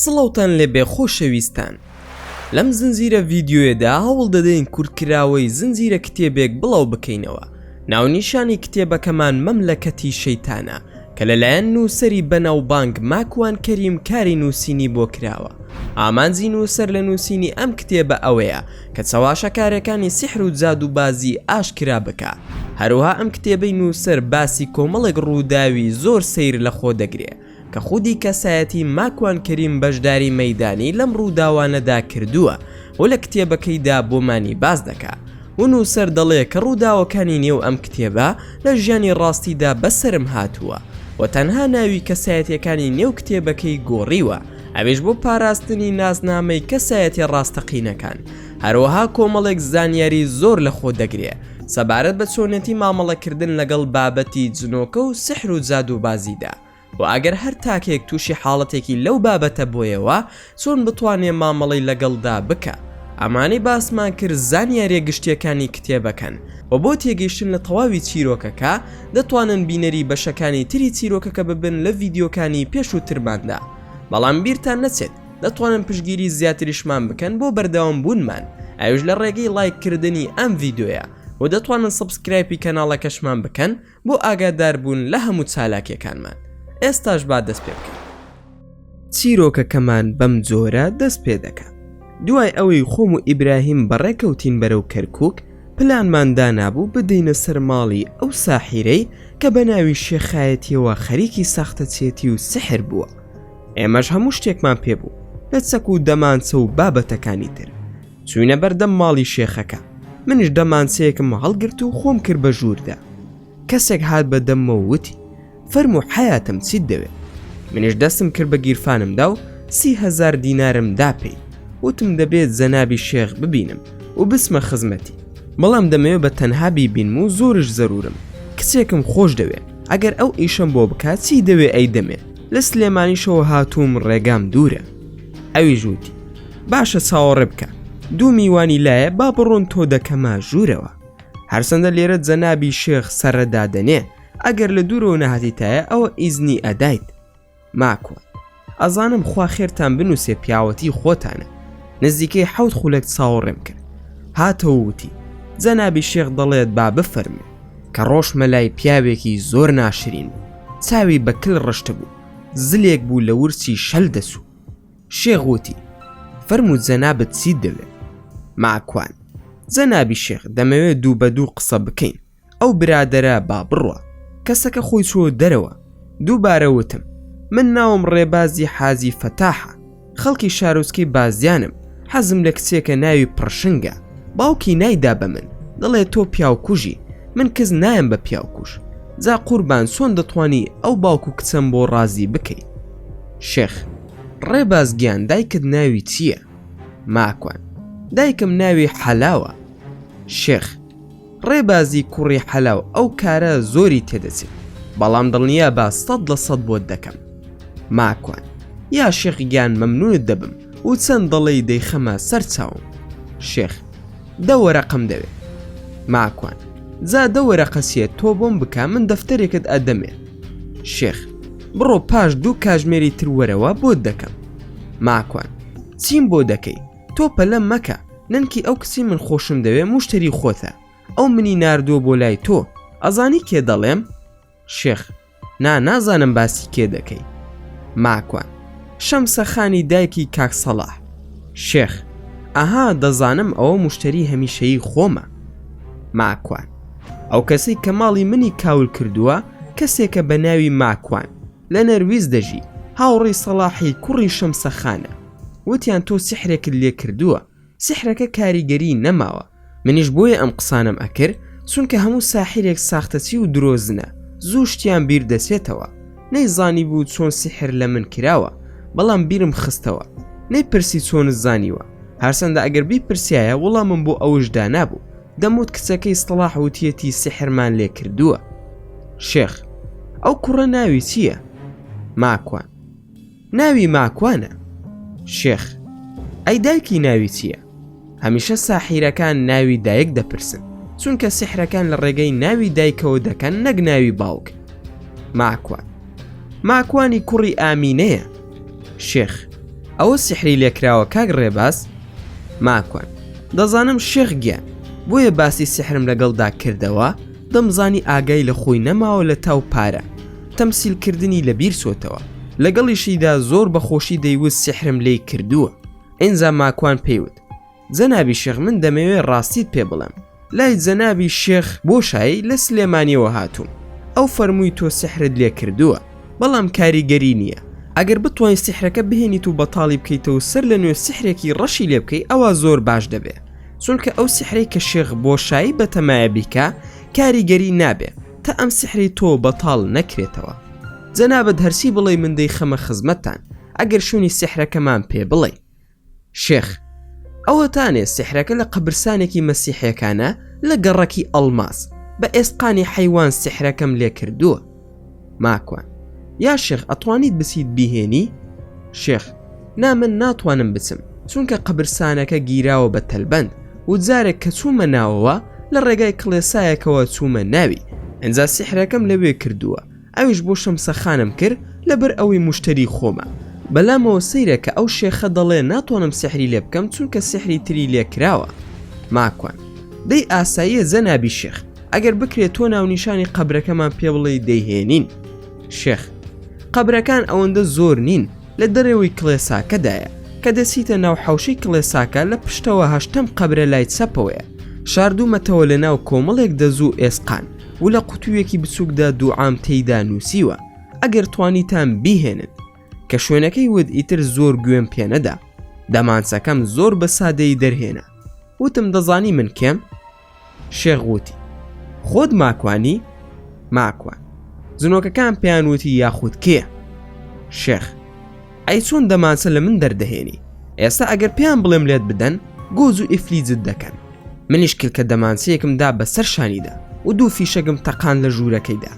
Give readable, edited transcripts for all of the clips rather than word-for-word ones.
سڵاوتان لێ بێ خۆشەویستان. لەم زنجیرە ڤیدیۆیەدا هەوڵ دەدەین کورتکراوەی زنجیرە کتێبێک بڵاو بکەینەوە. ناونیشانی کتێبەکەمان مەملەکەتی شەیتانە کە لەلایەن نووسەری بەناوبانگ ماکوان کەریم کاری نووسینی بۆ کراوە. ئامانجی نووسەر لە نووسینی ئەم کتێبە ئەوەیە کە چاواشەکارەکانی سیحر و جادوبازی ئاشکرا بکە. هەروها ئەم کتێبەی نووسەر باسی کۆمەڵێک ڕووداوی زۆر سەیر لە خۆ دەگرێ کە خودی کەسایەتی ماکوان کەریم بەشداری مەیدانی لەم ڕووداوانەدا کردووە و لە کتێبەکەیدا بۆمانی باز دەکا. و نووسەر دەڵێ کە ڕووداوەکانی نێو ئەم کتێبە لە ژیانی ڕاستیدا بەسرم هاتووە و تەنها ناوی کەسایەتیەکانی نێو کتێبەکەی گۆڕیوە، ئەوێش بۆ پاراستنی نازنامەی کەسایەتی ڕاستەقینەکان. هەروەها کۆمەڵێک زانیاری زۆر لە خۆ دەگرێ سەبارەت بە چۆنێتی مامەڵەکردن لەگەڵ بابەتی جنۆکە و سحر و جادوبازیدا. و ئەگەر هەر تاکێک تووشی حاڵەتێکی لەو بابەتە بۆیەوە چۆن بتوانێ مامەڵەی لەگەڵدا بکە. ئەمانەی باسمان کرد زانیاریە گشتیەکانی کتێبەکەن و بۆ تێگەیشتن لە تەواوی چیرۆکەکە دەتوانن بینەری بەشەکانی تری چیرۆکەکە ببن لە ڤیدیۆکانی پێش و ترماندا. بەڵام بیرتان نەچێت دەتوانن پشگیری زیاتریشمان بکەن بۆ بەردەوام بوونمان، ئەوش لە ڕێگەی لایککردنی ئەم ڤیدیۆیە و دەتوانن سبسکرایبی کەناڵەکەشمان بکەن بۆ ئاگادار بوون لە هەموو چالاکیەکانمان. ئێستاش با دەست پێ بکەین. چیرۆکەکەمان بەم جۆرە دەست پێ دەکات. دوای ئەوەی خۆم و ئیبراهیم بەڕێکەوتین بەرەو کەرکووک، پلانمان دانابوو بدەینە سەر ماڵی ئەو ساحیرەی کە بە ناوی شێخایەتیەوە خەریکی ساختەچێتی و سحر بووە. ئێمەش هەموو شتێکمان پێبوو لە چەک و دەمانچە و بابەتەکانی تر. چوینە بەردەم ماڵی شێخەکە. منیش دەمانچەیەکم هەڵگرت و خۆم کرد بە ژووردا. کەسێک هات بە دەممە وتی: فەرموو حەیاتم چیت دەوێت؟ منیش دەستم کرد بە گیرفانمدا و 30,000 دینارم داپێی. وتم دەبێت جەنابی شێخ ببینم و بسمە خزمەتی، بەڵام دەمەوێت بە تەنها بیبینم و زۆرش زەرورم. کچێکم خۆش دەوێت، ئەگەر ئەو ئیشم بۆ بکات چی دەوێت ئەی دەمێت؟ لە سلێمانیشەوە هاتووم ڕێگام دوورە. ئەوی ژووتی: باشە چاوەڕێ بکە، 2 میوانی لایە با بڕۆن تۆ دەکەما ژوورەوە. هەرسەندە لێرە جەنابی شێخ سەرەدادەنێ، ئەگەر لە دوورەوە نەهاتیتایە ئەوە ئیزنی ئەدایت. ماکوە ئەزانم خوا خێرتان بنووسێ، پیاوەتی خۆتانە. نزیکەی 7 خولەک چاوەڕێم کرد. هاتەوە وتی: جەنابی شێخ دەڵێت با بفەرمێ کە ڕۆژمە لای پیاوێکی زۆر ناشرین بوو. چاوی بەکل ڕشتە بوو، زلێک بوو لە ورچی شەل دەسوو. شێخ وتی: فەرموو جەنابەت چیت دەوێت؟ ماکوان: جەنابی شێخ دەمەوێت 2 بە 2 قسە بکەین. ئەو برادەرە با بڕوە. کەسەکە خۆی چۆ دەرەوە. دووبارە وتم: من ناوم ڕێبازی حازی فەتاحە، خەڵکی شارۆچکەی بازیانم. حەزم لە کچێکە ناوی پڕشنگە. باوکی نایدا بە من، دەڵێ تۆ پیاوکوژی. من کەس نایم بە پیاوکوژ. جا قوربان چۆن دەتوانی ئەو باوکو کچەم بۆ ڕازی بکەیت؟ شێخ: ڕێبازگیان دایکت ناوی چییە؟ ماکوان: دایکم ناوی حەلاوە. شێخ: ڕێبازی کوڕی حەلاو ئەو کارە زۆری تێدەچێت، بەڵام دڵنیا با 100% بۆت دەکەم. ماکوان: یا شێخیان مەمنونت دەبم و چەند دەڵێی دەیخەمە سەر چاوم. شێخ: 10 وەرەقم دەوێت. ماکوان: جا 10 وەرەقەسیێت تۆ بۆم بکە، من دەفتەرێکت ئەدەمێ. شێخ: بڕۆ پاش 2 کاژمێری تر وەرەوە بۆت دەکەم. ماکوان: چیم بۆ دەکەی؟ تۆ پەلەم مەکە، ننکی ئەو کچی من خۆشم دەوێ موشتری خۆتە. ئەو منی ناردووە بۆ لای تۆ، ئەزانی کێ دەڵێم؟ شێخ: نازانم باسی کێ دەکەی. ماکوان: شەمسەخانی دایکی کاک سەڵاح. شێخ: ئەها دەزانم ئەوە موشتری هەمیشەیی خۆمە. ماکوان: ئەو کەسەی کە ماڵی منی کاول کردووە کەسێکە بە ناوی ماکوان، لە نەرویز دەژی، هاوڕێی سەڵاحی کوڕی شەمسەخانە. وتیان تۆ سحرێکت لێ کردووە، سحرەکە کاریگەری نەماوە. منیش بۆیە ئەم قسانم ئەکرد چونکە هەموو ساحرێک ساختەچی و درۆزنە، زوو شتیان بیر دەچێتەوە. نەیزانی بوو چۆن سحر لە من کراوە، بەڵام بیرم خستەوە. نەیپرسی چۆنت زانیوە، هەرسەندە ئەگەر بیپرسیایە وەڵامم بۆ ئەوشدا نابوو. دەموت کچەکەی سڵاح وتیەتی سحرمان لێ کردووە. شێخ: ئەو کوڕە ناوی چییە؟ ماکوان: ناوی ماکوانە. شێخ: ئەی دایکی ناوی چییە؟ هەمیشە ساحیرەکان ناوی دایک دەپرسن، چونکە سحرەکان لە ڕێگەی ناوی دایکەوە دەکەن، نەک ناوی باوک. ماکوان: ماکوانی کوڕی ئامینەیە. شێخ: ئەوە سیحری لێکراوە کاک ڕێباز؟ ماکوان دەزانم شێخ گیان بۆیە باسی سحرم لەگەڵدا کردەوە دەمزانی ئاگای لە خۆی نەماوە لە تاو پارە تەمسیلکردنی لەبیر سۆتەوە لەگەڵیشیدا زۆر بەخۆشی دەیوت سحرم لێی کردووە. ئینجا ماکوان پێیوت جەنابی شێخ من دەمەوێت ڕاستیت پێ بڵێم لای جەنابی شێخ بۆشایی لە سلێمانیەوە هاتووم ئەو فەرمووی تۆ سحرت لێ کردووە بەڵام کاریگەری نییە ئەگەر بتوانین سحرەکە بهێنیت و بەتاڵی بکەیتەوە سەر لە نوێ سحرێکی ڕەشی لێ بکەی ئەوە زۆر باش دەبێ چونکە ئەو سحرەی کە شێخ بۆشایی بەتەمایە بیکە کاریگەری نابێ تا ئەم سحری تۆ بەتاڵ نەکرێتەوە. جەنابەت هەرسی بڵێ من دەی خەمە خزمەتتان ئەگەر شوێنی سحرەکەمان پێ بڵێ. شێخ ئەوەتانێ سحرەکە لە قەبرستانێکی مەسیحیەکانە لە گەڕەکی ئەڵماس بە ئێسقانی حەیوان سحرەکەم لێ کردووە. ماکوان یا شێخ ئەتوانیت بچیت بیهێنی؟ شێخ نا من ناتوانم بچم چونکە قەبرستانەکە گیراوە بە تەلبەند و جارێک کە چوومە ناوەوە لە ڕێگای کڵێسایەکەوە چوومە ناوی ئەنجا سحرەکەم لەوێ کردووە ئەویش بۆ شەمسەخانم کرد لەبەر ئەوەی موشتری خۆمە بەلامەوە سەیرە کە ئەو شێخە دەڵێ ناتوانم سحری لێ بکەم چونکە سحری تری لێکراوە. ماکوان دەی ئاساییە جەنابی شێخ ئەگەر بکرێت تۆ ناونیشانی قەبرەکەمان پێ بڵێ دەیهێنین. شێخ قەبرەکان ئەوەندە زۆر نین لە دەرەوەی کڵێساکەدایە کە دەچیتە ناو حەوشەی کڵێساکە لە پشتەوە هەشتەم قەبرە لای چەپەوەیە شاردوومەتەوە لە ناو کۆمەڵێک دەزوو ئێسقان و لە قوتوویەکی بچووکدا دووعام تێیدا نووسیوە ئەگەر توانیتان بیهێنن کە شوێنەکەی ود ئیتر زۆر گوێم پێنەدا دەمانچەکەم زۆر بە سادەی دەرهێنا وتم دەزانی من کێم؟ شێخ وتی خۆت ماکوانی؟ ماکوان زنۆکەکان پێیان وتی یاخود کێ؟ شێخ ئەی چۆن دەمانچە لە من دەردەهێنی ئێستا ئەگەر پێیان بڵێم لێت بدەن گۆز و ئیفلیجت دەکەن منیش کلکە دەمانچەیەکمدا بەسەر شانیدا و دوو فیشەکم تەقان لە ژوورەکەیدا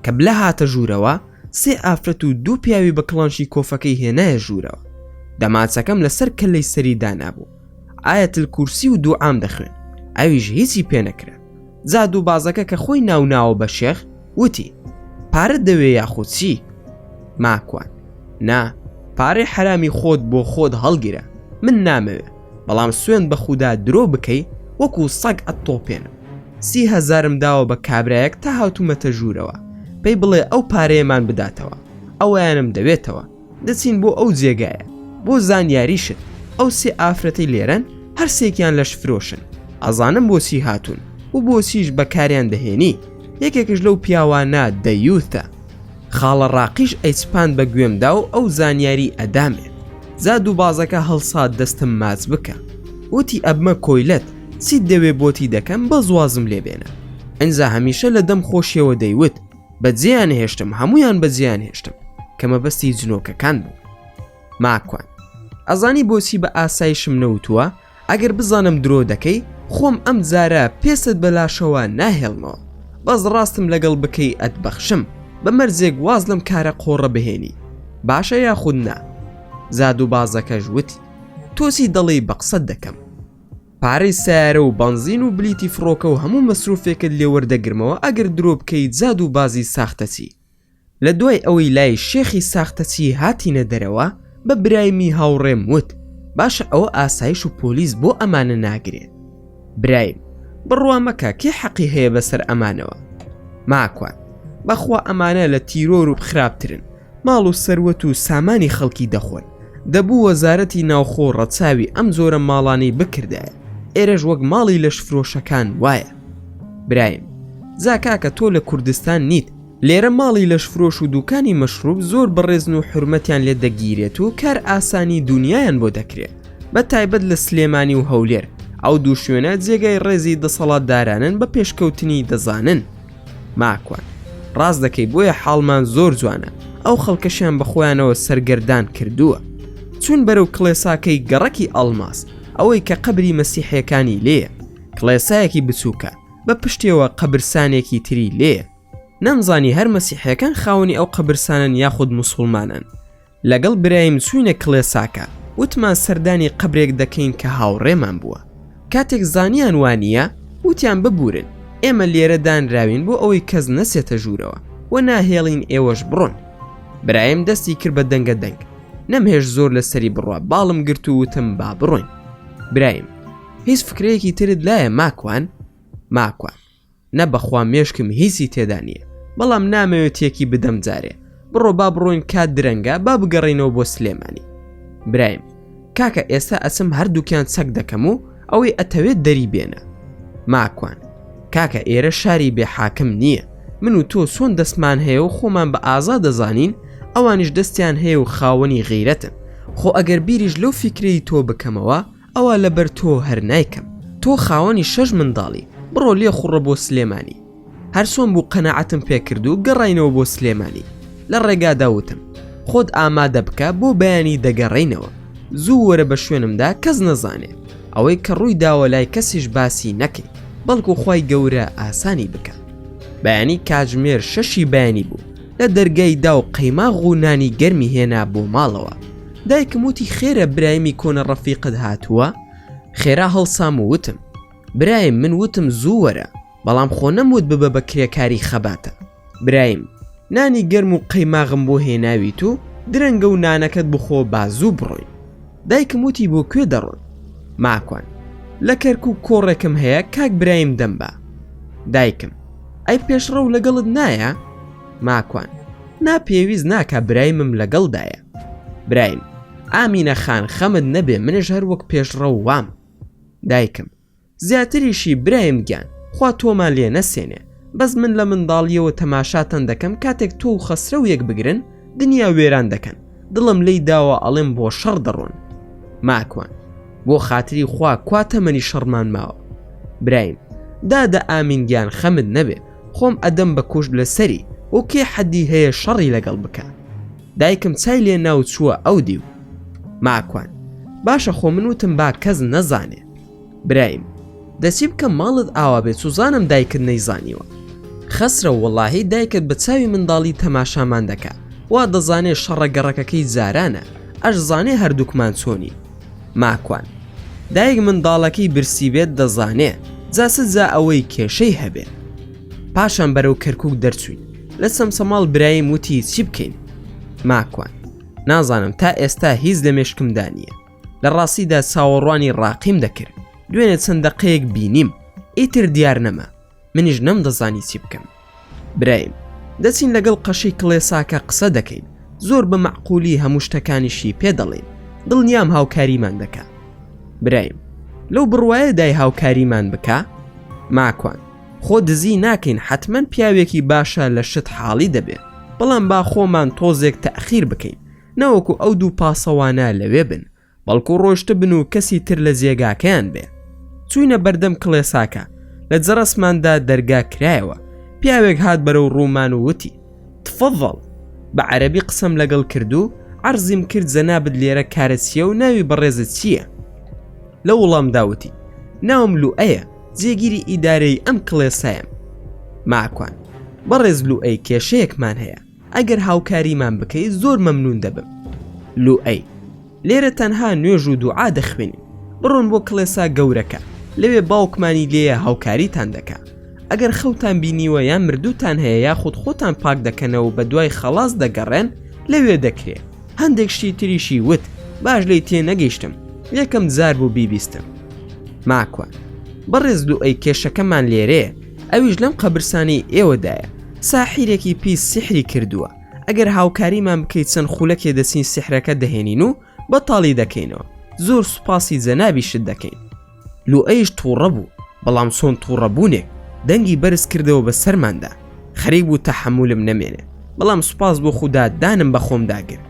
کە بلە هاتە ژوورەوە سێ ئافرەت و دوو پیاوی بە کڵانشی کۆفەکەی هێنایە ژوورەوە دەمانچەکەم لەسەر کەلەی سەریدا نابوو ئایەتل کورسی و دووعام دەخوێن ئەویش هیچی پێ نەکرا. زاد و بازەکە کە خۆی ناوناوە بە شێخ وتی پارەت دەوێ یاخود چی؟ ماکوان نا پارەی حرامی خۆت بۆ خۆت هەڵگیرە من نامەوێ بەڵام سوێن بە خودا درۆ بکەی وەکو سەگ ئەتۆپێنم 30,000م داوە بە کابرایەک تا هاتوومەتە ژوورەوە پێی بڵێ ئەو پارەیەمان بداتەوە ئەویانم دەوێتەوە دەچین بۆ ئەو جێگایە بۆ زانیاریشت ئەو سێ ئافرەتەی لێرەن هەرسێکیان لەش فرۆشن ئەزانم بۆچی هاتوون و بۆچیش بەکاریان دەهێنی یەکێکش لەو پیاوانە دەیوتە خاڵە ڕاقیش ئەیچپان بە گوێمدا و ئەو زانیاری ئەدامێ زاد و بازەکە هەڵسات دەستم ماچ بکە وتی ئەبمە کۆیلەت چیت دەوێ بۆتی دەکەم بە زوازم لێبێنە ئەنجا هەمیشە لە دەم خۆشیەوە دەیوت بەجێیان هێشتم هەمویان بەجێیان هێشتم کە مەبەستی جنۆکەکان بوو. ماکوان ئەزانی بۆچی بە ئاسایشم نەوتووە ئەگەر بزانم درۆ دەکەی خۆم ئەم جارە پێست بەلاشەوە ناهێڵمەوە بەس ڕاستم لەگەڵ بکەی ئەتبەخشم بە مەرجێک واز لەم کارە قۆڕە بهێنی باشە یاخود نا؟ زاد و بازەکەش وتی تۆسی دەڵێی بە قسەت دەکەم پارەی سیارە و بەنزین و بلیتی فڕۆکە و هەموو مەسروفێکت لێ وەردەگرمەوە ئەگەر درۆ بکەیت زاد و بازی ساختەچی. لە دوای ئەوەی لای شێخی ساختەچی هاتینە دەرەوە بە برایمی هاوڕێم وت باشە ئەوە ئاسایش و پۆلیس بۆ ئەمانە ناگرێت. برایم بڕوا مەکە کێ حەقی هەیە بەسەر ئەمانەوە؟ ماکوان بەخوا ئەمانە لە تیرۆر و خراپترن ماڵ و سەروەت و سامانی خەڵکی دەخۆن دەبوو وەزارەتی ناوخۆ ڕەچاوی ئەم زۆرە ماڵانی بکردایە ئێرەش وەک ماڵی لەش فرۆشەکان وایە. برایم زاکاکە تۆ لە کوردستان نیت لێرە ماڵی لەش فرۆش و دوکانی مەشروب زۆر بەڕێزن و حرمەتیان لێ دەگیرێت و کار ئاسانی دنیایان بۆ دەکرێت بە تایبەت لە سلێمانی و هەولێر ئەو دوو شوێنە جێگای ڕێزی دەسەڵاتدارانن بە پێشکەوتنی دەزانن. ماکوان ڕاست دەکەی بۆیە حاڵمان زۆر جوانە ئەو خەڵکەشیان بە خۆیانەوە سەرگەردان کردووە چون بەرەو کڵێساکەی گەڕەکی ئەڵماس ئەوەی کە قەبری مەسیحیەکانی لێیە کڵێسایەکی بچووکە بە پشتیەوە قەبرسانێکی تری لێیە نەمزانی هەر مەسیحیەکان خاوەنی ئەو قەبرسانن یاخود موسڵمانن. لەگەڵ برایم چووینە کڵێساکە وتمان سەردانی قەبرێک دەکەین کە هاوڕێمان بووە کاتێک زانیان وانیە وتیان ببورن ئێمە لێرە دانراوین بۆ ئەوەی کەس نەسێتە ژوورەوە و ناهێڵین ئێوەش بڕۆن. برایم دەستی کرد بە دەنگە دەنگ نەمهێش زۆر لەسەری بڕوە باڵم گرت و وتم با بڕۆین. برایم هیچ فکرەیەکی ترت لایە ماکوان؟ ماکوان نە بەخوا مێشکم هیچی تێدا نییە، بەڵام نامەوێت یەکی بدەم جارێ، بڕۆ با بڕۆین کات درەنگە با بگەڕینەوە بۆ سلێمانی. برایم کاکە ئێستا ئەسم هەردووکیان چەک دەکەم و ئەوەی ئەتەوێت دەری بێنە. ماکوان کاکە ئێرە شاری بێ حاکم نییە، من و تۆ چۆن دەستمان هەیە و خۆمان بە ئازا دەزانین، ئەوانیش دەستیان هەیە و خاوەنی غیرەتن. خۆ ئەگەر بیریش لەو فیکرەی تۆ بکەمەوە ئەوە لەبەر تۆ هەر نایکەم. تۆ خاوەنی 6 منداڵی، بڕۆ لێ خوڕە بۆ سلێمانی. هەرسۆم بوو قەنەعەتم پێکرد و گەڕاینەوە بۆ سلێمانی. لە ڕێگادا وتم خۆت ئامادە بکە بۆ بەیانی دەگەڕینەوە، زوو وەرە بە شوێنمدا کەس نەزانێ، ئەوەی کە ڕووی داوە لای کەسیش باسی نەکەی، بەڵکو خوای گەورە ئاسانی بکە. بەیانی کاتژمێر 6 بەیانی بوو، لە دەرگای دا و قەیماغ و نانی گەرمی هێنا بۆ ماڵەوە. دایکم وتی خێرە برایمی کۆنە ڕەفیقت هاتووە؟ خێرا هەڵسام و وتم برایم من وتم زوو وەرە، بەڵام خۆ نەموت ببە بە کرێکاری خەباتە. برایم نانی گەرم و قەیماغم بۆ هێناویت و درەنگە و نانەکەت بخۆ بازوو بڕۆین. دایکم وتی بۆ کوێ دەڕۆن؟ ماکوان لە کەرک و کۆڕێکم هەیە کاک برایم دەمبا. دایکم ئەی پێشڕە و لەگەڵت نایە؟ ماکوان ناپێویست ناکە برایمم لەگەڵدایە. برایم ئامینە خان خەمت نەبێ منش هەر وەک پێشڕە و وام. دایکم زیاتریشی برایم گیان خوا تۆمان لێ نەسێنێ، بەس من لە منداڵیەوە تەماشاتان دەکەم کاتێک تۆ و خەسرە و یەک بگرن دنیا وێران دەکەن، دڵم لی داوە ئەڵێم بۆ شەڕ دەڕۆن. ماکوان بۆ خاتری خوا کواتەمەنی شەڕمان ماوە. برایم دادە ئامین گیان خەمت نەبێ، خۆم ئەدەم بە کوشت لەسەری و کێ حەدی هەیە شەڕی لەگەڵ بکە. دایکم چای لێ ناو چووە ئەو دیو. ماکوان باشە خۆ من وتم با کەس نەزانێ. برایم دەچی بکە ماڵت ئاوا بێت سوزانم دایکت نەیزانیوە. خەسرە وەڵاهی دایکت بە چاوی منداڵی تەماشامان دەکا، وا دەزانێ شەڕە گەڕەکەکەی زارانە، ئەش زانێ هەردووکمان چۆنی. ماکوان دایک منداڵەکەی برسی بێت دەزانێ، جاسە جا ئەوەی کێشەی هەبێ. پاشان بەرەو کەرکووک دەرچوین، لە سەمسەماڵ برایم وتی چی بکەین؟ ماکوان نازانم تا ئێستا هیچ لە مێشکمدا نییە، لە ڕاستیدا چاوەڕوانی ڕاقیم دەکرد، دوێنێ چەند دەقەیەک بینیم ئیتر دیار نەما، منیش نەم دەزانی چی بکەم. برایم دەچین لەگەڵ قەشەی کڵێساکە قسە دەکەین، زۆر بە معقولی هەموو شتەکانیشی پێ دەڵێن، دڵنیام هاوکاریمان دەکا. برایم لەو بڕوایە دای هاوکاریمان بکە؟ ماکوان خۆ دزی ناکەین، حتمما پیاوێکی باشە لە شت حاڵی دەبێت، بەڵام با خۆمان تۆزێک تەخیر بکەین، نەوەکو ئەو دوو پاسەوانە لەوێ بن، بەڵکو ڕۆشتە بن و کەسی تر لە جێگاکەیان بێ. چوینە بەردەم کڵێساکە، لە جەرەسماندا دەرگا کرایەوە، پیاوێک هات بەرەو ڕوومان و وتی تفەضەڵ. بە عەرەبی قسەم لەگەڵ کرد و عەرزیم کرد جەنابت لێرە کارە چییە و ناوی بەڕێزت چییە؟ لە وڵامدا وتی ناوم لوئەیە، جێگیری ئیدارەی ئەم کڵێسایەم. ماکوان بەڕێز لوئەی کێشەیەکمان هەیە، ئەگەر هاوکاریمان بکەیت زۆر مەمنون دەبم. لوئەی لێرە تەنها نوێژ و دوعا دەخوێنین، بڕۆن بۆ کڵێسا گەورەکە، لەوێ باوکمانی لێیە هاوکاریتان دەکا، ئەگەر خەوتان بینیوە یان مردووتان هەیە یاخود خۆتان پاک دەکەنەوە بە دوای خەڵاس دەگەڕێن لەوێ دەکرێت. هەندێک شتی تریشی وت باش لی تێ نەگەیشتم، یەکەم جار بوو بیبیستم. ماکوان بەڕێز لوئەی کێشەکەمان لێرەیە، ئەویش لەم قەبرسانی ئێوەدایە، ساحیرێکی پیس سیحری کردووە، ئەگەر هاوکاریمان بکەیت چەند خولەکێ دەچین سیحرەکە دەهێنین و بەتاڵی دەکەینەوە، زۆر سوپاسی جەنابیشت دەکەین. لوئەیش تووڕە بوو، بەڵام چۆن تووڕەبوونێک دەنگی بەرز کردەوە بە سەرماندا، خەریک بوو تەحەمولم نەمێنێ، بەڵام سوپاس بۆ خوددا دانم بە خۆم داگر.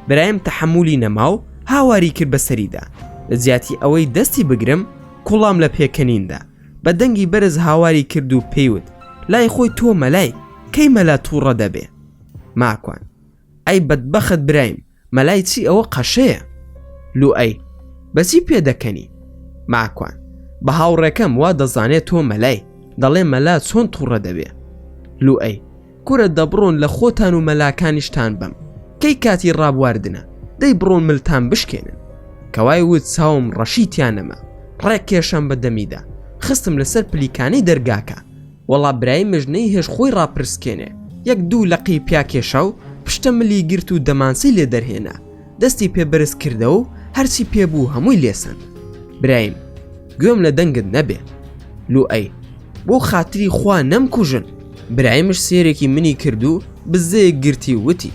برایم تەحەمولی نەما و هاواری کرد بەسەریدا، لە زیاتی ئەوەی دەستی بگرم کوڵام لە پێکەنیندا، بە دەنگی بەرز هاواری کرد و پێیوت لای خۆی تۆ مەلای کەی مەلا تووڕە دەبێ. ماکوان ئەی بەدبەخت برایم، مەلای چی ئەوە قەشەیە؟ لوئەی بەچی پێ دەکەنی؟ ماکوان بە هاوڕێکەم وا دەزانێت تۆ مەلای، دەڵێ مەلا چۆن تووڕە دەبێ. لوئەی کورە دەبڕۆن لە خۆتان و مەلاکانیشتان بەم، کەی کاتی ڕابواردنە دەی بڕۆن ملتان بشکێنن. کەوای وت چاوم ڕەشیتیان نەما، ڕێک کێشم بە دەمیدا، خستم لەسەر پلیکانەی دەرگاکە، وەڵا برایمش نەیهێش خۆی ڕاپرسکێنێ، یەک دوو لەقی پیا کێشە و پشتە ملی گرت و دەمانسی لێ دەرهێنا، دەستی پێ بەرز کردەوە و هەرچی پێبوو هەمووی لێسەند. برایم گوێم لە دەنگت نەبێ. لوئەی بۆ خاتری خوا نەمکوژن. برایمش سێرێکی منی کرد و بزەیەک گرتی وتی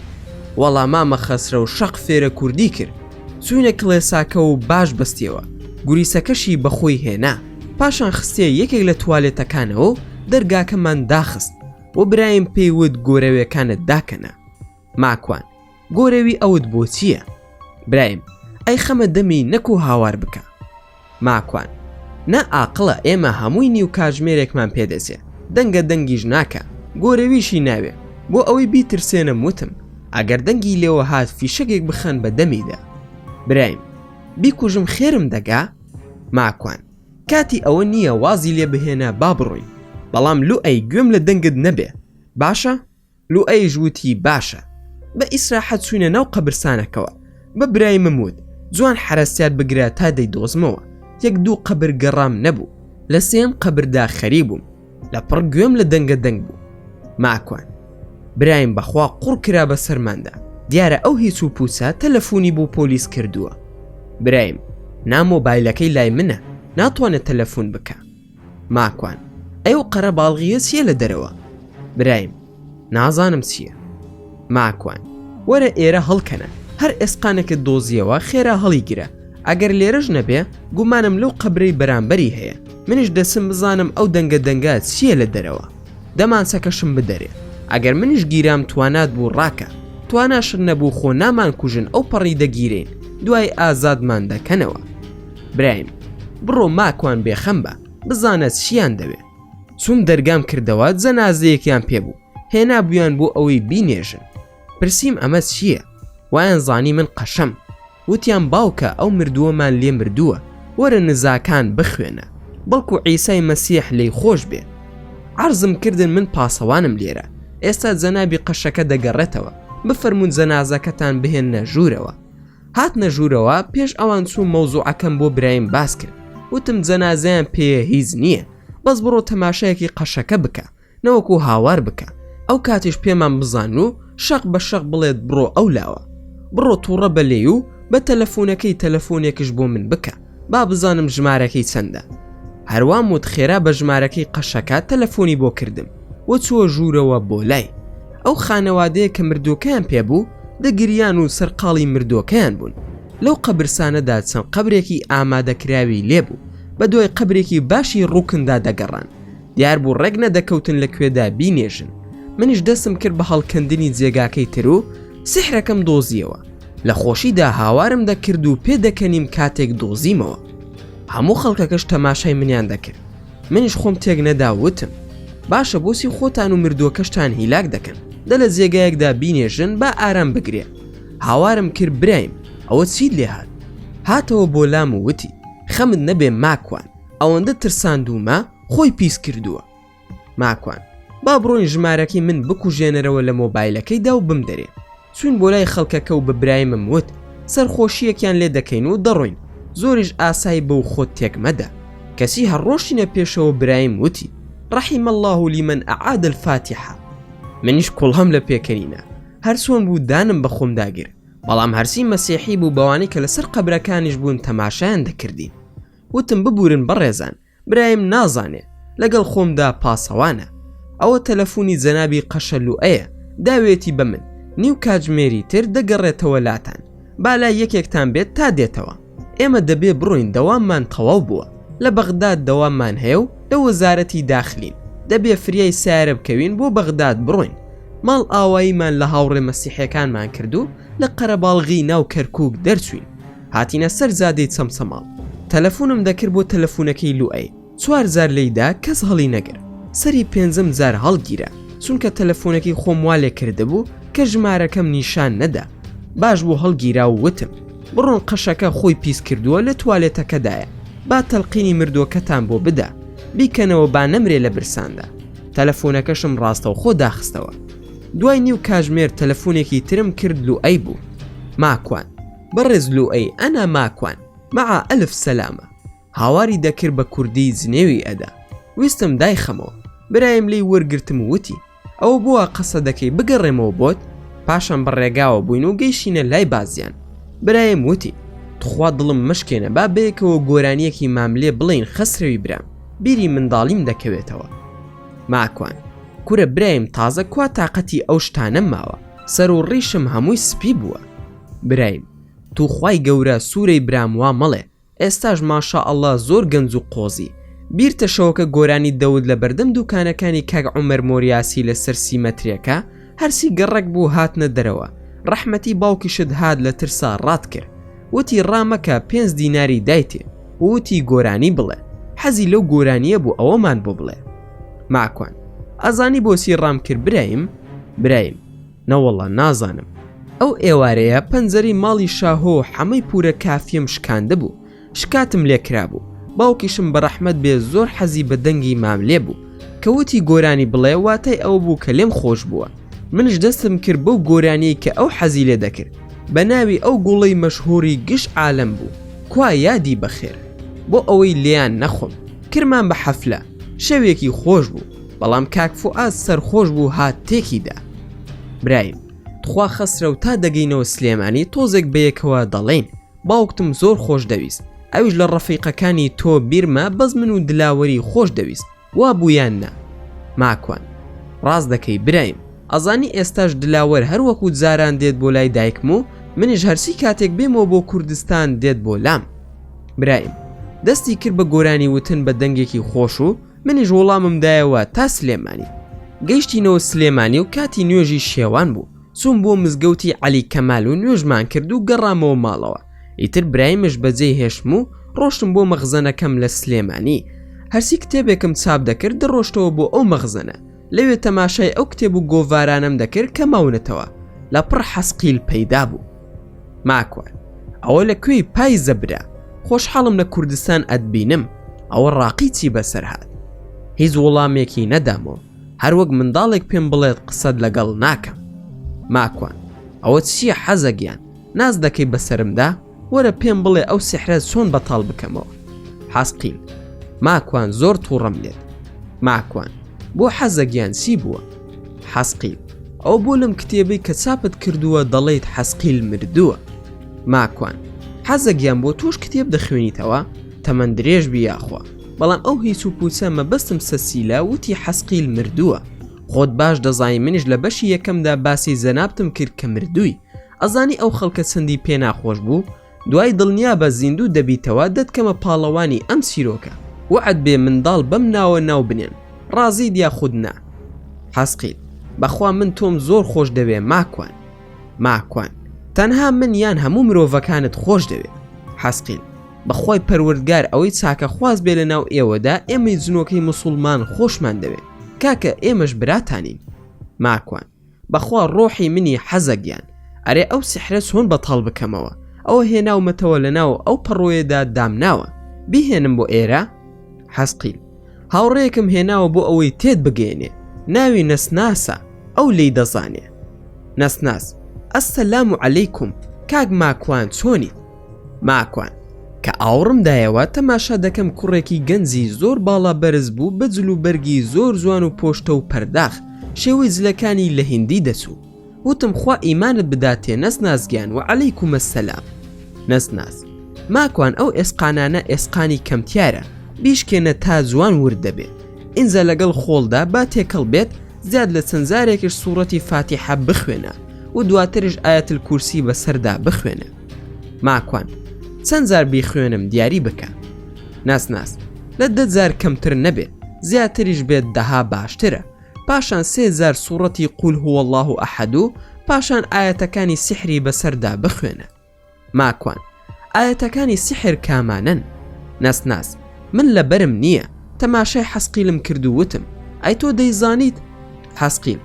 وەڵا مامە خەسرە و شەق فێرە کوردی کرد. چوونە کڵێساکە و باش بەستیەوە. گوریسەکەشی بەخۆی هێنا. پاشان خستێ یەکێک لە توالێتەکانەوە و دەرگاکەمان داخست و برایم پێی وت گۆرەویەکانت داکەنە. ماکوان گۆرەوی ئەوت بۆ چییە؟ برایم ئەی خەمە دەمی نەکو هاوار بکە. ماکوان نە ئاقڵە ئێمە هەمووی نیو کاژمێرێکمان پێدەچێ دەنگە دەنگیش ناکە گۆرەویشی ناوێ بۆ ئەوەی بیترسێنم وتم ئەگەر دەنگی لێوە هات فیشەکێک بخەن بە دەمیدا. برایم بیکوژم خێرم دەگا؟ ماکوان کاتی ئەوە نییە وازی لێ بهێنە با بڕۆین. بەڵام لوئەی گوێم لە دەنگت نەبێ باشە؟ لوئەی ژووتی باشە. بە ئیسراحەت چوونە ناو قەبرستانەکەوە. بە برایمم وت جوان حرەستیار بگرە تا دەیدۆزمەوە. یەک دوو قەبر گەڕام نەبوو. لە سێم قەبردا خەری بووم. لە پڕ گوێم لە دەنگە دەنگ بوو. ماکوان برایم بەخوا قوڕ کرا بە سەرماندا. دیارە ئەو هیچ و پوچە تەلەفۆنی بۆ پۆلیس کردووە. برایم نامۆبایلەکەی لای منە ناتوانێت تەلەفۆن بکە. ماکوان ئەو قەرە باڵغیە چییە لە دەرەوە؟ برایم نازانم چییە. ماکوان وەرە ئێرە هەڵکەنە هەر ئێسقانێکت دۆزیەوە خێرا هەڵی گرە. ئەگەر لێرەش نەبێ گومانم لەو قەبرەی بەرامبەری هەیە. منیش دەسم بزانم ئەو دەنگە دەنگە چییە لە دەرەوە. دەمانسەکەشم بدەرێ. ئەگەر منیش گیرام توانات بوو ڕاکە. تواناشر نەبوو خۆ نامان کوژن ئەو پەڕی دەگیرین دوای ئازادمان دەکەنەوە. برایم بڕۆ ماکوان بێخەم بە بزانە چیان دەوێ. چوم دەرگام کردەوە جەنازەیەکیان پێبوو. هێنا بوویان بۆ ئەوەی بینێژن. پرسییم ئەمە چییە؟ وایان زانی من قەشەم. وتیان باوکە ئەو مردووەمان لێ مردووە وەرە نزاکان بخوێنە بەڵکو عیسای مەسیح لێی خۆش بێ. عەرزم کردن من پاسەوانم لێرە. ئێستا جەنابی قەشەکە دەگەڕێتەوە. بفەرمون جەنازەکەتان بهێنە ژوورەوە. هاتنە ژوورەوە پێش ئەوان چوو مەوزوعەکەم بۆ برایم باس کرد. وتم جەنازەیان پێیە هیچ نییە. بەس بڕۆ تەماشایەکی قەشەکە بکە نەوەکو هاوار بکە. ئەو کاتیش پێمان بزان و شەق بە شەق بڵێت بڕۆ ئەو لاوە. بڕۆ تووڕە بەلێ و بە تەلەفۆنەکەی تەلەفۆنێکش بۆ من بکە با بزانم ژمارەکەی چەندە. هەروام وت خێرا بە ژمارەکەی قەشەکە تەلەفۆنی بۆ کردم و چووە ژوورەوە بۆ لای. ئەو خانەوادەیە کە مردوەکەیان پێبوو دەگریان و سەرقاڵی مردوەکەیان بوون. لەو قەبرستانەدا چەند قەبرێکی ئامادەکراوی لێبوو بە دوای قەبرێکی باشی ڕووکندا دەگەڕان. دیار بوو ڕێک نەدەکەوتن لەکوێدا بینێژن. منیش دەستم کرد بە هەڵکەندنی جێگاکەی تر و سحرەکەم دۆزیەوە. لە خۆشیدا هاوارم دەکرد و پێدەکەنیم کاتێک دۆزیمەوە. هەموو خەڵکەکەش تەماشای منیان دەکرد. منیش خۆم تێک نەداوتم باشە بۆسی خۆتان و مردووەکەشتان هیلاک دەکەن دە لە جێگایەکدا بینێژن با ئارام بگرێ. هاوارم کرد برایم ئەوە چیت لێ هات؟ هاتەوە بۆ لام و وتی خەمت نەبێ ماکوان ئەوەندە ترساندومە خۆی پیس کردووە. ماکوان با بڕۆین ژمارەکەی من بکوژێنەرەوە لە مۆبایلەکەیدا و بمدەرێ. چون بۆ لای خەڵکەکە و بە برایمم وت سەرخۆشیەکیان لێ دەکەین و دەڕۆین. زۆریش ئاسایی بەو خۆت تێک مەدە. کەسی هەڕۆشتینە پێشەوە برایم وتی ڕەحیم الله لمن ئەعاد الفاتحە. منیش کوڵهەم لە پێکەنینە. هەرسۆن بوو دانم بە خۆم داگر. بەڵام هەرسی مەسیحی بوو بەوانی کە لەسەر قەبرەکانیش بوون تەماشایان دەکردین. وتم ببورن بەڕێزان برایم نازانێ لەگەڵ خۆمدا پاسەوانە. ئەوە تەلەفۆنی جەنابی قەشە لوئەیە داوێتی بە من نیو کاتژمێری تر دەگەڕێتەوە لاتان. بالای یەکێکتان بێت تا دێتەوە. ئێمە دەبێ بڕۆین دەواممان تەواو بووە. لە بەغداد دەواممان هەیە و لە وەزارەتی داخلین. دەبێ فریای سیارە بکەوین بۆ بەغداد بڕۆین. ماڵ ئاواییمان لە هاوڕێ مەسیحیەکانمان کردو لە قەرەباڵغی ناو کەرکووک دەرچوین. هاتینە سەر زادەی چەمچەماڵ. تەلەفۆنم دەکرد بۆ تەلەفۆنەکەی لوئەی. 4000 لەیدا کەس هەڵی نەگر. سەری 5000 هەڵگیرە چونکە تەلەفۆنەکەی خۆم وا لێ کردبوو کە ژمارەکەم نیشان نەدا. باش بۆ هەڵگیرا و وتم بڕۆن قەشەکە خۆی پیس کردووە لە توالێتەکەدایە. با تەلقینی مردووەکەتان بۆ بدە بیکەنەوە با نەمرێ لە برساندا. تەلەفۆنەکەشم ڕاستەوخۆ داخستەوە. دوای نیو کاژمێر تەلەفۆنێکی ترم کرد لوئەی بوو. ماکوان بەڕێز لوئەی ئەنا ماکوان مع ئەلف سەلامە. هاواری دەکرد بە کوردی زنێوی ئەدا. ویستم دایخەمەوە. برایم لی وەرگرتم وتی ئەوە بووە قەسە دەکەی بگەڕێمەوە بۆت. پاشان بەڕێگاوە بووین و گەیشتینە لای بازیان. برایم وتی تخوا دڵم مشکێنە با بەیەکەوە گۆرانیەکی ماملێ بڵین خەسرەوی برام بیری منداڵیم دەکەوێتەوە. ماکوان کورە برایم تازە کوا تااقەتی ئەو شتانەم ماوە سەر و ڕیشم هەمووی سپی بووە. برایم تو خوای گەورە سوورەی برام وا مەڵێ ئێستاش ماشاءالله زۆر گەنج و قۆزی بیرتە شەوەکە گۆرانی دەود لە بەردەم دوکانەکانی کاک عومەر مۆریاسی لە سەر سیمەترێکە هەرسی گەڕێک بوو هاتنە دەرەوە. ڕەحمەتی باوکیشت هات لە ترسا ڕات کرد وتی ڕامەکە 5 دیناری دایتێ وتی گۆرانی بڵێ حەزی لەو گۆرانیە بوو ئەوەمان بۆ بڵێ. ماکوان ئەزانی بۆسی ڕام کرد برایم نەوەڵڵا نازانم ئەو ئێوارەیە پەنجەری ماڵی شاهۆ حەمەی پورە کافیم شکاندە بوو شکاتم لێکرا بوو باوکیشم بە ڕەحمەت بێ زۆر حەزی بە دەنگی ماملێ بوو کەوتی گۆرانی بڵێ واتای ئەوە بوو کە لێم خۆش بووە. منش دەستم کرد بەو گۆرانی کە ئەو حەزی لێ دەکرد بە ناوی ئەو گوڵەی مەشهوری گشت عالەم بوو کوا یادی بەخێر بۆ ئەوەی لێیان نەخۆم کرمان بە حەفلە شەوێکی خۆش بوو بەڵام کاک فوئاد سەرخۆش بوو هات تێکیدا. برایم تخوا خەسرە و تا دەگەینەوە سلێمانی تۆزێک بەیەکەوە دەڵێن باوکتم زۆر خۆش دەویست ئەویش لە ڕەفیقەکانی تۆ بیرمە بەزمن و دلاوەری خۆش دەویست وا بوویان نا. ماکوان ڕاست دەکەی برایم ئەزانی ئێستاش دلاوەر هەر وەکو جاران دێت بۆ لای دایکم و منیش هەرسی کاتێک بێمەوە بۆ کوردستان دێت بۆ لام. برایم دەستی کرد بە گۆرانی وتن بە دەنگێکی خۆش و منیش وەڵامم دایەوە تا سلێمانی. گەیشتینەوە سلێمانی و کاتی نوێژی شێوان بوو سوم بۆ مزگەوتی عەلی کەمال و نوێژمان کرد و گەڕامەوە ماڵەوە. ئیتر برایمش بەجێی هێشتم و ڕۆشتم بۆ مەخزەنەکەم لە سلێمانی هەرسی کتێبێکم چاپ دەکرد دەڕۆشتەوە بۆ ئەو مەخزەنە لەوێ تەماشای ئەو کتێب و گۆڤارانم دەکرد کە ماونەتەوە لە پڕ حەسقیل پەیدا بوو. ماکوان ئەوە لەکوێی پای زەبرا خۆشحاڵم لە کوردستان ئەتبینم ئەوە ڕاقیچی بەسەر هات هیچ وەڵامێکی نەدامەوە هەر وەک منداڵێک پێم بڵێت قسەت لەگەڵ ناکەم. ماکوان ئەوە چییە حەزەگیان ناز دەکەی بەسرمدا وەرە پێم بڵێ ئەو سحرە چۆن بەتاڵ بکەمەوە. حەسقیل ماکوان زۆر تووڕەم لێت. ماکوان بۆ حەزەگیان چی بووە؟ حەسقیل ئەو بۆ لەم کتێبەی کە چاپت کردووە دەڵێیت حەسقیل مردووە. ماکوان حەزەگیان بۆ توش کتێب دەخوێنیتەوە تەمەن درێژ بیاخوا بەڵام ئەو هیچ و پوچە مەبەستم سەسیلا وتی حەسقیل مردووە. خۆت باش دەزانی منیش لە بەشی یەکەمدا باسی زەنابتم کرد کە مردووی ئەزانی ئەو خەڵکە چەندی پێ ناخۆش بوو دوای دڵنیا بە زیندوو دەبیتەوە دەتکەمە پاڵەوانی ئەم چیرۆکە وعد بێ منداڵ بەم ناوە ناو بنێن ڕازی دیا خودنا. حەسقیل بەخوا من تۆم زۆر خۆش دەوێ ماکوان تەنها من یان هەموو مرۆڤەکانت خۆش دەوێت. حەسقیل بەخوای پەروەردگار ئەوەی چاکە خواز بێ لە ناو ئێوەدا ئێمەی جنۆکەی موسڵمان خۆشمان دەوێت کاکە ئێمەش براتانین. ماکوان بەخوا ڕۆحی منی حەزەگیان ئەرێ ئەو سحرە چۆن بەتاڵ بکەمەوە ئەوە هێناومەتەوە لەناو ئەو پەڕۆیەدا دامناوە بیهێنم بۆ ئێرە. حەسقیل هاوڕێیەکم هێناوە بۆ ئەوەی تێت بگەێنێ ناوی نەسناسە ئەو لی دەزانێ. نەسناس ئەسەلام عەلەیکوم کاک ماکوان چۆنیت؟ ماکوان کە ئاوڕمدایەوە تەماشا دەکەم کوڕێکی گەنجی زۆر باڵا بەرز بوو بە جلو بەرگی زۆر جوان و پۆشتە و پەرداخ شێوەی جلەکانی لە هیندی دەچوو وتم خوا ئیمانت بداتێ نەسناسگیان و عەلەیکومە سەلام. نەسناس ماکوان ئەو ئێسقانانە ئێسقانی کەمتیارە بیشکێنە تا جوان ورد دەبێت ئینجا لەگەڵ خۆڵدا با تێکەڵ بێت زیاد لە چەندجارێکش سوورەتی فاتیحە بخوێنە و دواترش ئایەتل کورسی بەسەردا بخوێنە. ماکوان چەند جار بیخوێنم دیاری بکە. نەسناس لە 10 جار کەمتر نەبێت زیاتریش بێت 10 باشترە پاشان 3 جار سوورەتی قول هو الله ئەحەد و پاشان ئایەتەکانی سحری بەسەردا بخوێنە. ماکوان ئایەتەکانی سحر کامانن؟ نەسناس من لە بەرم نییە تەماشای حەسقیلم کرد و وتم ئەی تۆ دەیزانیت؟ حەسقیل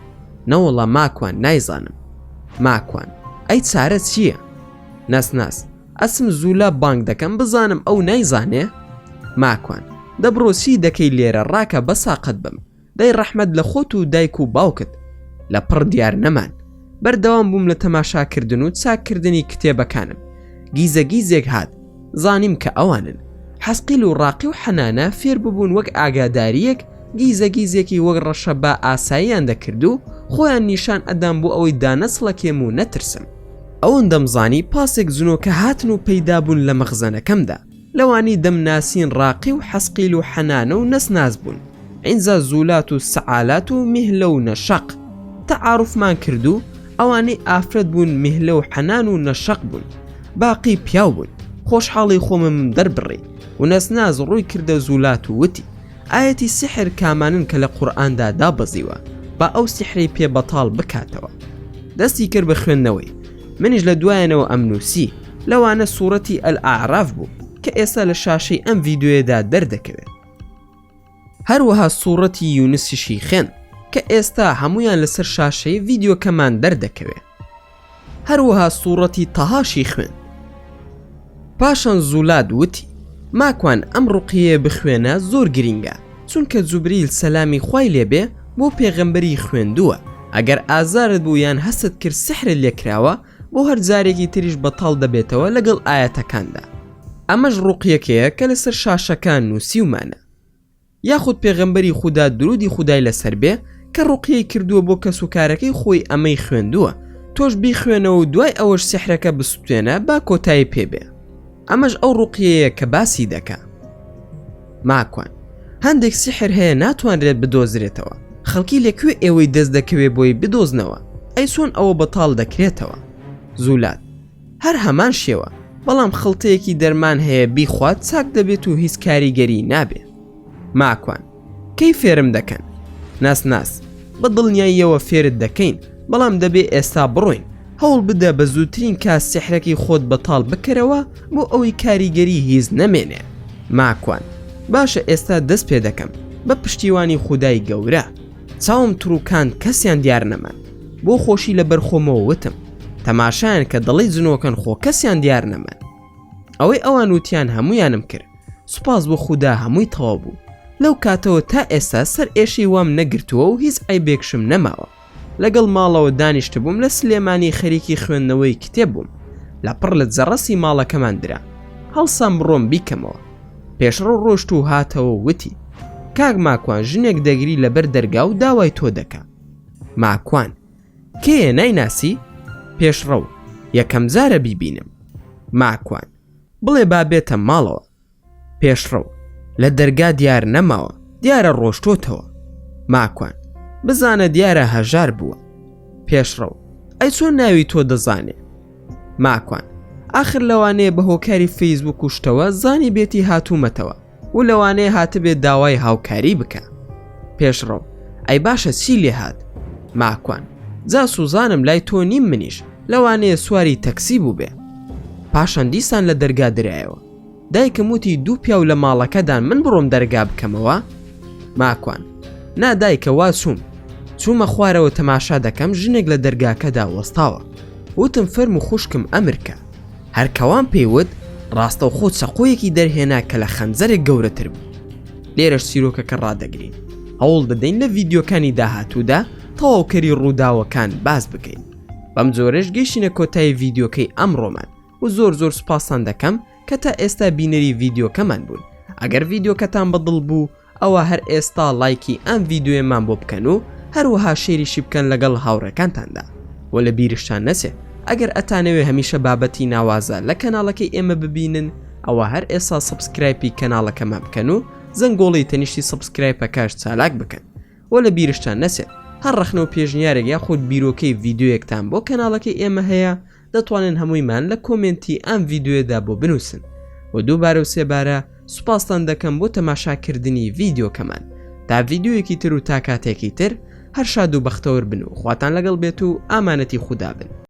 نەوەڵا ماکوان نایزانم. ماکوان ئەی چارە چییە؟ نەسناس ئەسم زوولا بانگ دەکەم بزانم ئەو نایزانێ. ماکوان دەبڕۆسی دەکەی لێرە ڕاکە بەساقت بم دەی ڕەحمەت لە خۆت و دایک و باوکت لە پڕ دیار نەمان بەردەوام بووم لە تەماشاکردن و چاکردنی کتێبەکانم گیزەگیزێک هات زانیم کە ئەوانن. حەسقیل و ڕاقی و حەنانە فێر ببوون وەک ئاگاداریەک گیزەگیزێکی وەک ڕەشە بە ئاساییان دەکرد و خۆیان نیشان ئەدام بۆ ئەوەی دانەسڵەکێم و نەترسم. ئەوەن دەمزانی پاسێک زنۆکە هاتن و پەیدا بوون لە مەخزەنەکەمدا لەوانی دەم ناسین ڕاقی و حەسقیل و حەنانە و نەسناز بوون عینزا زوولات و سەعالات و میهلە و نەشەق تەعاروفمان کردو ئەوانەی ئافرەت بوون میهلە و حەنان و نەشەق بوون باقی پیاو بوون خۆشحاڵی خۆمم دەربڕی و نەسناز ڕووی کردە زوولات و وتی ئاەتی سحر کامانن کە لە قورئاندا دابەزیوە با ئەو سحری پێ بەتاڵ بکاتەوە دەستی کرد بە خوێندنەوەی منیش لە دوایەنەوە ئەم نووسی لەوانە سوورەتی ئەلئاعراف بوو کە ئێستا لە شاشەی ئەم ڤیدیۆیەدا دەردەکەوێت هەروەها سوورەتی یونسیشی خوێن کە ئێستا هەمویان لەسەر شاشەی ڤیدیۆکەمان دەردەکەوێت هەروەها سوورەتی تەهاشی خوێن پاشان زوولاد وتی ماکوان ئەم ڕوقیە بخوێنە زۆر گرینگە چونکە جوبریل سەلامی خوای لێبێ بۆ پێغەمبەری خوێندووە ئەگەر ئازارت بوو یان هەست کرد سحرت لێکراوە بۆ هەر جارێکی تریش بەتاڵ دەبێتەوە لەگەڵ ئاەتەکاندا ئەمەش ڕوقیەکەیە کە لەسەر شاشەکان نووسیومانە یاخود پێغەمبەری خودا درودی خودای لەسەر بێ کە ڕوقیەی کردووە بۆ کەس و کارەکەی خۆی ئەمەی خوێندووە تۆش بیخوێنەوە و دوای ئەوەش سحرەکە بسووتێنە با کۆتایی پێبێ ئەمەش ئەو ڕوقیەیە کە باسی دەکا ماکوان هەندێک سحر هەیە ناتوانرێت بدۆزرێتەوە خەڵکی لەکوێ ئێوەی دەست دەکەوێ بۆی بدۆزنەوە ئەی چۆن ئەوە بەتاڵ دەکرێتەوە زوولات هەر هەمان شێوە بەڵام خەڵتەیەکی دەرمان هەیە بیخوات چاک دەبێت و هیچ کاریگەری نابێ ماکوان کەی فێرم دەکەن ناس بە دڵنیاییەوە فێرت دەکەین بەڵام دەبێ ئێستا بڕۆین هەوڵ بدە بە زووترین کات سحرەکەی خۆت بەتاڵ بکەرەوە بۆ ئەوەی کاریگەری هیچ نەمێنێ ماکوان باشە ئێستا دەست پێ دەکەم بە پشتیوانی خودای گەورە چاوم تروکاند کەسیان دیار نەمان بۆ خۆشی لە بەرخۆمەوە وتم تەماشایان کە دەڵی جنۆکەن خۆ کەسیان دیار نەمان ئەوەی ئەوان وتیان هەمویانم کرد سوپاس بۆ خودا هەمووی تەواو بوو لەو کاتەوە تا ئێستا سەر ئێشی وام نەگرتووە و هیچ ئایبێکشم نەماوە لەگەڵ ماڵەوە دانیشتە بووم لە سلێمانی خەریکی خوێندنەوەی کتێب بووم لە پڕ لە جەڕەسی ماڵەکەمان درا هەڵسام بڕۆم بیکەمەوە پێشڕۆ ڕۆشت و هاتەوە وتی کاک ماکوان ژنێک دەگری لەبەر دەرگا و داوای تۆ دەکا ماکوان کێیە نایناسی پێشڕەو یەکەم جارە بیبینم ماکوان بڵێ با بێتە ماڵەوە پێشڕەو لە دەرگا دیار نەماوە دیارە ڕۆشتۆتەوە ماکوان بزانە دیارە هەژار بووە پێشڕەو ئەی چۆن ناوی تۆ دەزانێ ماکوان آخر لەوانەیە بە هۆکاری فەیسبوک و شتەوە زانی بێتی هاتوومەتەوە و لەوانەیە هاتبێت داوای هاوکاری بکە پێشڕەو ئەی باشە چی لێ هات ماکوان جا سوزانم لای تۆ نیم منیش لەوانەیە سواری تەکسی بوو بێ پاشان دیسان لە دەرگا درایەوە دایکم وتی دوو پیاو لە ماڵەکەدان من بڕۆم دەرگا بکەمەوە ماکوان نادایکە وا چوومە خوارەوە تەماشا دەکەم ژنێک لە دەرگاکەدا وەستاوە وتم فەرم و خوشکم ئەمرکە هەرکەوان پێیوت ڕاستە و خۆت سەقۆیەکی دەرهێنا کە لە خەنجەرێک گەورەتر بوو لێرەش چیرۆکەکە ڕادەگرین هەوڵ دەدەین لە ڤیدیۆکانی داهاتوودا تەواوکەری ڕووداوەکان باز بکەین بەم جۆرەش گەیشتینە کۆتایی ڤیدیۆکەی ئەمڕۆمان و زۆر سوپاسان دەکەم کە تا ئێستا بینەری ڤیدیۆکەمان بوون ئەگەر ڤیدیۆکەتان بەدڵ بوو ئەوە هەر ئێستا لایکی ئەم ڤیدیۆیەمان بۆ بکەن و هەروەها شێریشی بکەن لەگەڵ هاوڕێکانتاندا و لە بیرشتان نەچێت ئەگەر ئەتانەوێ هەمیشە بابەتی ناوازە لە کەناڵەکەی ئێمە ببینن ئەوە هەر ئێستا سبسکرایبی کەناڵەکەمان بکەن و زەنگۆڵی تەنیشتی سبسکرایبەکەش چالاک بکەن و لە بیرشتان نەچێت هەر ڕەخنە و پێشنیارێک یاخود بیرۆکەی ڤیدیۆیەکتان بۆ کەناڵەکەی ئێمە هەیە دەتوانن هەموویمان لە کۆمنتی ئەم ڤیدیۆدا بۆ بنووسن و دووبارە و سێبارە سوپاسان دەکەم بۆ تەماشاکردنی ڤیدیۆکەمان تا ڤیدیۆیەکی تر و تا کاتێکی تر هەر شاد و بەختەوەر بن و خواتان لەگەڵ بێت و ئامانەتی خودا بن.